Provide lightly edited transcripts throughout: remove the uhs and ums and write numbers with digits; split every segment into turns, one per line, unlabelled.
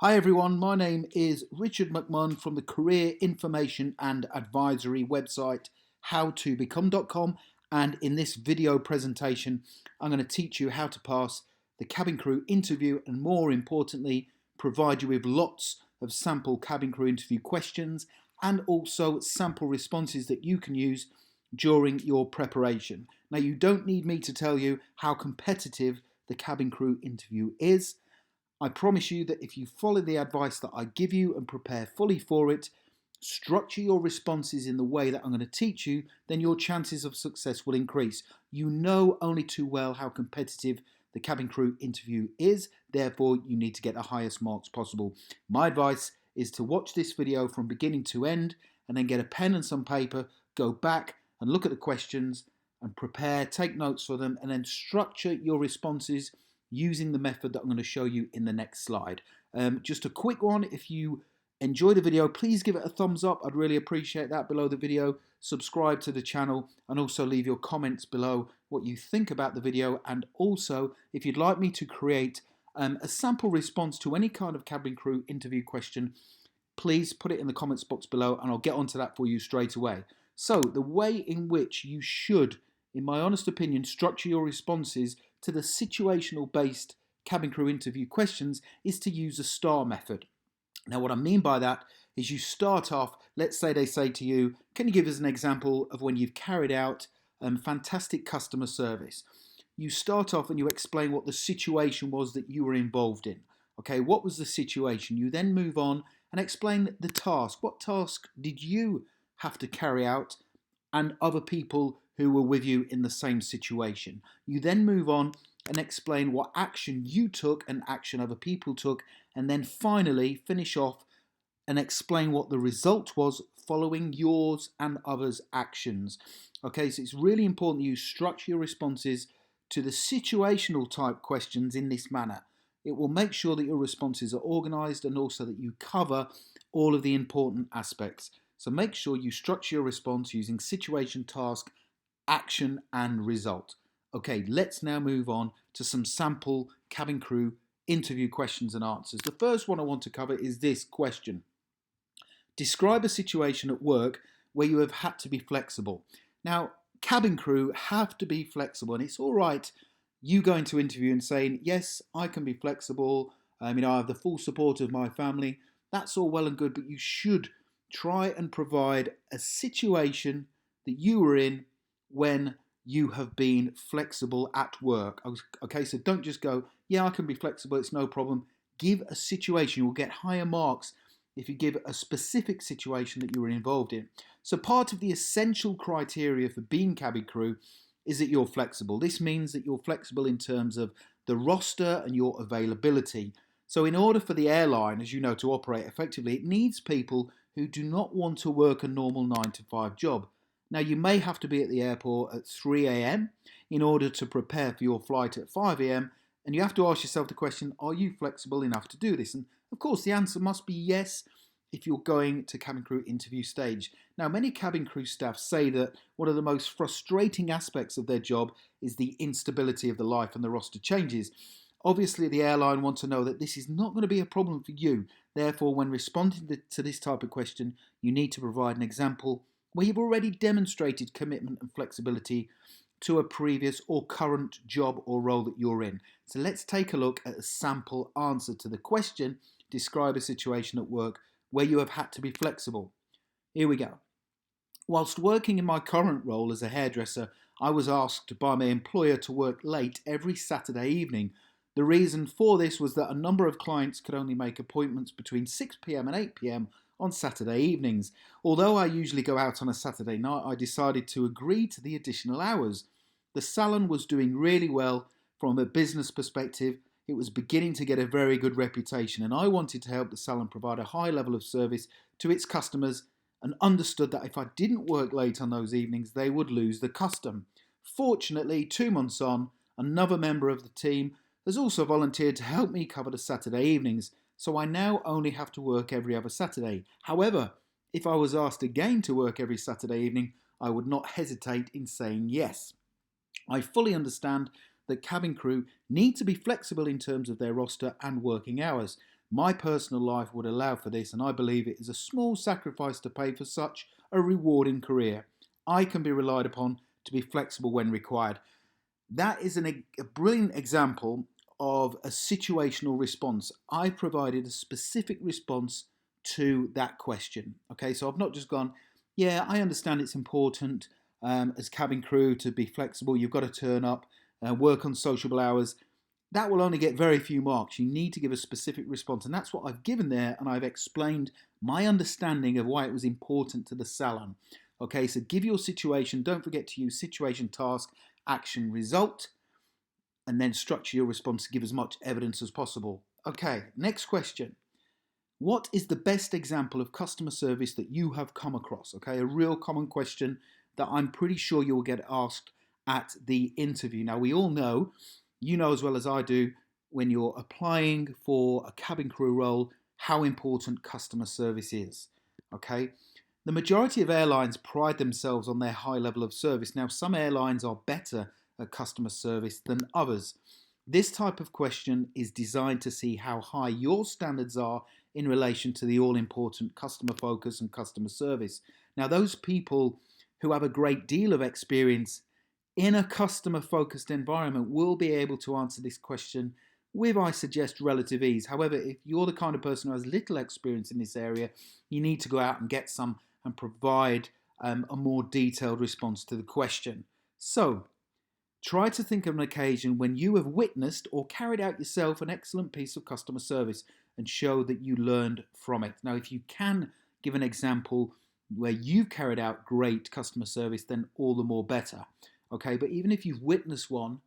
Hi everyone, my name is Richard McMahon from the Career Information and Advisory website howtobecome.com, and in this video presentation I'm going to teach you how to pass the cabin crew interview and, more importantly, provide you with lots of sample cabin crew interview questions and also sample responses that you can use during your preparation. Now, you don't need me to tell you how competitive the cabin crew interview is. I promise you that if you follow the advice that I give you and prepare fully for it, structure your responses in the way that I'm going to teach you, then your chances of success will increase. You know only too well how competitive the cabin crew interview is, therefore you need to get the highest marks possible. My advice is to watch this video from beginning to end and then get a pen and some paper, go back and look at the questions and prepare, take notes for them, and then structure your responses using the method that I'm going to show you in the next slide. Just a quick one, if you enjoy the video, please give it a thumbs up. I'd really appreciate that below the video. Subscribe to the channel and also leave your comments below what you think about the video. And also, if you'd like me to create a sample response to any kind of cabin crew interview question, please put it in the comments box below and I'll get onto that for you straight away. So the way in which you should, in my honest opinion, structure your responses to the situational based cabin crew interview questions is to use a STAR method. Now, what I mean by that is you start off, let's say they say to you, can you give us an example of when you've carried out fantastic customer service? You start off and you explain what the situation was that you were involved in. Okay, what was the situation? You then move on and explain the task. What task did you have to carry out and other people who were with you in the same situation? You then move on and explain what action you took and action other people took, and then finally finish off and explain what the result was following yours and others' actions. Okay, so it's really important you structure your responses to the situational type questions in this manner. It will make sure that your responses are organized and also that you cover all of the important aspects. So make sure you structure your response using situation, task, action, and result. Okay, let's now move on to some sample cabin crew interview questions and answers. The first one I want to cover is this question. Describe a situation at work where you have had to be flexible. Now, cabin crew have to be flexible, and it's all right you going to interview and saying, yes, I can be flexible. I have the full support of my family. That's all well and good, but you should try and provide a situation that you were in when you have been flexible at work. Okay, so don't just go, yeah, I can be flexible, it's no problem. Give a situation. You'll get higher marks if you give a specific situation that you were involved in. So part of the essential criteria for being cabin crew is that you're flexible. This means that you're flexible in terms of the roster and your availability. So in order for the airline, as you know, to operate effectively, it needs people who do not want to work a normal 9-to-5 job. Now, you may have to be at the airport at 3 a.m. in order to prepare for your flight at 5 a.m. And you have to ask yourself the question, are you flexible enough to do this? And of course, the answer must be yes if you're going to cabin crew interview stage. Now, many cabin crew staff say that one of the most frustrating aspects of their job is the instability of the life and the roster changes. Obviously, the airline want to know that this is not going to be a problem for you. Therefore, when responding to this type of question, you need to provide an example where you've already demonstrated commitment and flexibility to a previous or current job or role that you're in. So let's take a look at a sample answer to the question, describe a situation at work where you have had to be flexible. Here we go. Whilst working in my current role as a hairdresser, I was asked by my employer to work late every Saturday evening. The reason for this was that a number of clients could only make appointments between 6 p.m. and 8 p.m. on Saturday evenings. Although I usually go out on a Saturday night, I decided to agree to the additional hours. The salon was doing really well from a business perspective. It was beginning to get a very good reputation, and I wanted to help the salon provide a high level of service to its customers and understood that if I didn't work late on those evenings, they would lose the custom. Fortunately, 2 months on, another member of the team has also volunteered to help me cover the Saturday evenings, so I now only have to work every other Saturday. However, if I was asked again to work every Saturday evening, I would not hesitate in saying yes. I fully understand that cabin crew need to be flexible in terms of their roster and working hours. My personal life would allow for this, and I believe it is a small sacrifice to pay for such a rewarding career. I can be relied upon to be flexible when required. That is a brilliant example of a situational response. I provided a specific response to that question. Okay, so I've not just gone, yeah, I understand it's important as cabin crew to be flexible. You've got to turn up, work on sociable hours. That will only get very few marks. You need to give a specific response, and that's what I've given there, and I've explained my understanding of why it was important to the salon. Okay, so give your situation. Don't forget to use situation, task, action, result, and then structure your response to give as much evidence as possible. Okay, next question. What is the best example of customer service that you have come across? Okay, a real common question that I'm pretty sure you'll get asked at the interview. Now, we all know, you know as well as I do, when you're applying for a cabin crew role, how important customer service is. Okay, the majority of airlines pride themselves on their high level of service. Now, some airlines are better at customer service than others. This type of question is designed to see how high your standards are in relation to the all-important customer focus and customer service. Now, those people who have a great deal of experience in a customer-focused environment will be able to answer this question with, I suggest, relative ease. However, if you're the kind of person who has little experience in this area, you need to go out and get some and provide a more detailed response to the question. So, try to think of an occasion when you have witnessed or carried out yourself an excellent piece of customer service and show that you learned from it. Now, if you can give an example where you've carried out great customer service, then all the more better. Okay, but even if you've witnessed one,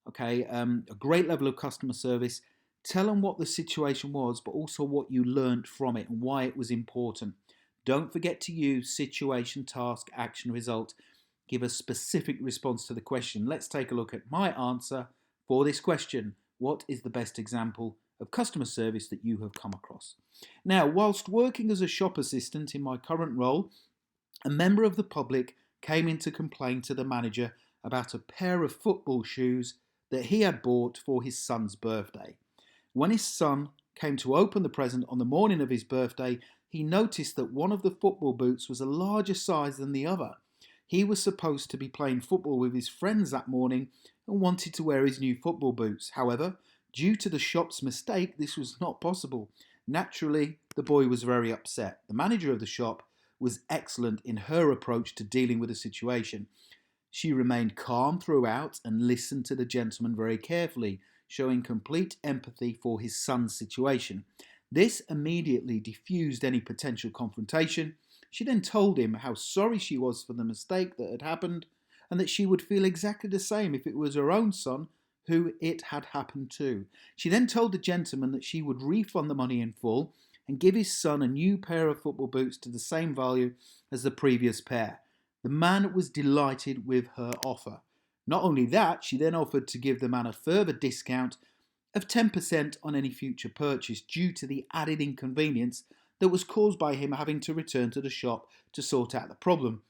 okay, a great level of customer service, tell them what the situation was, but also what you learned from it and why it was important. Don't forget to use situation, task, action, result. Give a specific response to the question. Let's take a look at my answer for this question. What is the best example of customer service that you have come across? Now, whilst working as a shop assistant in my current role, a member of the public came in to complain to the manager about a pair of football shoes that he had bought for his son's birthday. When his son came to open the present on the morning of his birthday, he noticed that one of the football boots was a larger size than the other. He was supposed to be playing football with his friends that morning and wanted to wear his new football boots. However, due to the shop's mistake, this was not possible. Naturally, the boy was very upset. The manager of the shop was excellent in her approach to dealing with the situation. She remained calm throughout and listened to the gentleman very carefully, showing complete empathy for his son's situation. This immediately diffused any potential confrontation. She then told him how sorry she was for the mistake that had happened and that she would feel exactly the same if it was her own son who it had happened to. She then told the gentleman that she would refund the money in full and give his son a new pair of football boots to the same value as the previous pair. The man was delighted with her offer. Not only that, she then offered to give the man a further discount of 10% on any future purchase due to the added inconvenience that was caused by him having to return to the shop to sort out the problem.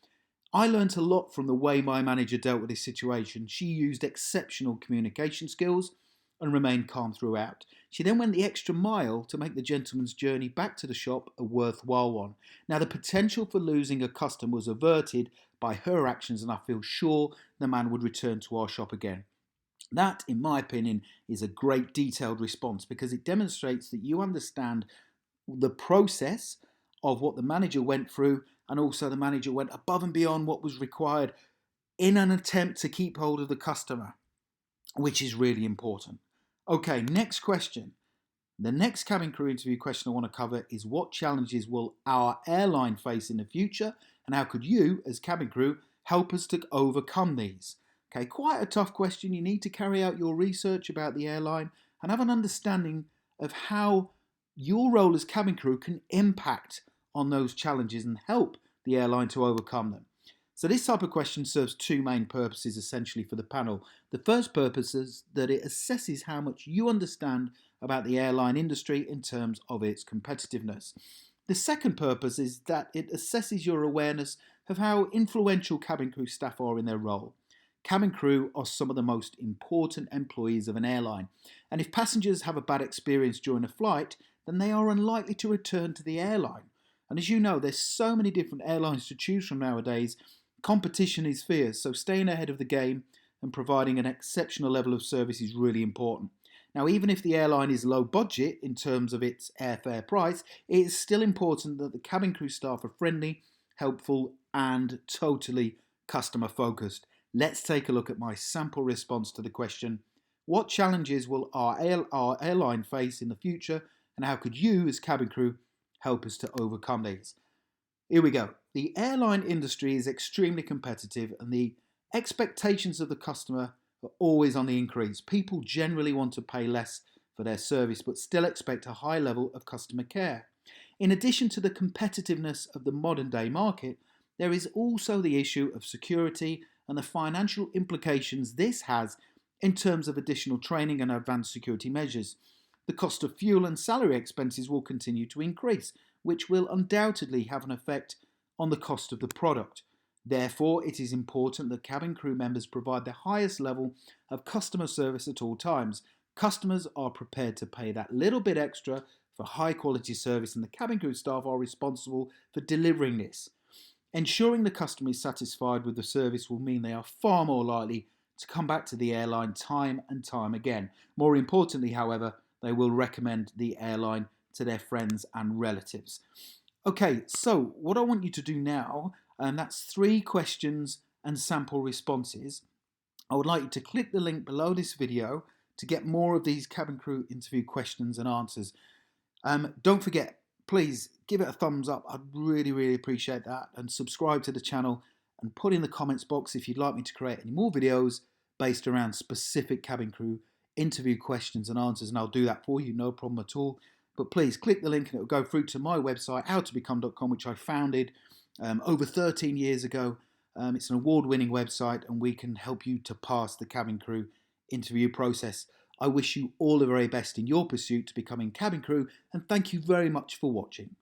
I learnt a lot from the way my manager dealt with this situation. She used exceptional communication skills and remained calm throughout. She then went the extra mile to make the gentleman's journey back to the shop a worthwhile one. Now, the potential for losing a customer was averted by her actions, and I feel sure the man would return to our shop again. That, in my opinion, is a great detailed response because it demonstrates that you understand the process of what the manager went through, and also the manager went above and beyond what was required in an attempt to keep hold of the customer, which is really important. Okay, next question. The next cabin crew interview question I want to cover is what challenges will our airline face in the future, and how could you, as cabin crew, help us to overcome these? Okay, quite a tough question. You need to carry out your research about the airline and have an understanding of how your role as cabin crew can impact on those challenges and help the airline to overcome them. So this type of question serves two main purposes essentially for the panel. The first purpose is that it assesses how much you understand about the airline industry in terms of its competitiveness. The second purpose is that it assesses your awareness of how influential cabin crew staff are in their role. Cabin crew are some of the most important employees of an airline, and if passengers have a bad experience during a flight, then they are unlikely to return to the airline. And as you know, there's so many different airlines to choose from nowadays. Competition is fierce, so staying ahead of the game and providing an exceptional level of service is really important. Now, even if the airline is low budget in terms of its airfare price, it is still important that the cabin crew staff are friendly, helpful, and totally customer focused. Let's take a look at my sample response to the question, what challenges will our airline face in the future, and how could you as cabin crew help us to overcome these? Here we go. The airline industry is extremely competitive and the expectations of the customer are always on the increase. People generally want to pay less for their service but still expect a high level of customer care. In addition to the competitiveness of the modern day market, there is also the issue of security and the financial implications this has in terms of additional training and advanced security measures. The cost of fuel and salary expenses will continue to increase, which will undoubtedly have an effect on the cost of the product. Therefore, it is important that cabin crew members provide the highest level of customer service at all times. Customers are prepared to pay that little bit extra for high quality service, and the cabin crew staff are responsible for delivering this. Ensuring the customer is satisfied with the service will mean they are far more likely to come back to the airline time and time again. More importantly, however, they will recommend the airline to their friends and relatives. Okay, so what I want you to do now, and that's 3 questions and sample responses. I would like you to click the link below this video to get more of these cabin crew interview questions and answers. Don't forget, please give it a thumbs up. I'd really appreciate that, and subscribe to the channel and put in the comments box if you'd like me to create any more videos based around specific cabin crew interview questions and answers, and I'll do that for you, no problem at all. But please click the link and it will go through to my website, howtobecome.com, which I founded over 13 years ago. It's an award-winning website and we can help you to pass the cabin crew interview process. I wish you all the very best in your pursuit to becoming cabin crew, and thank you very much for watching.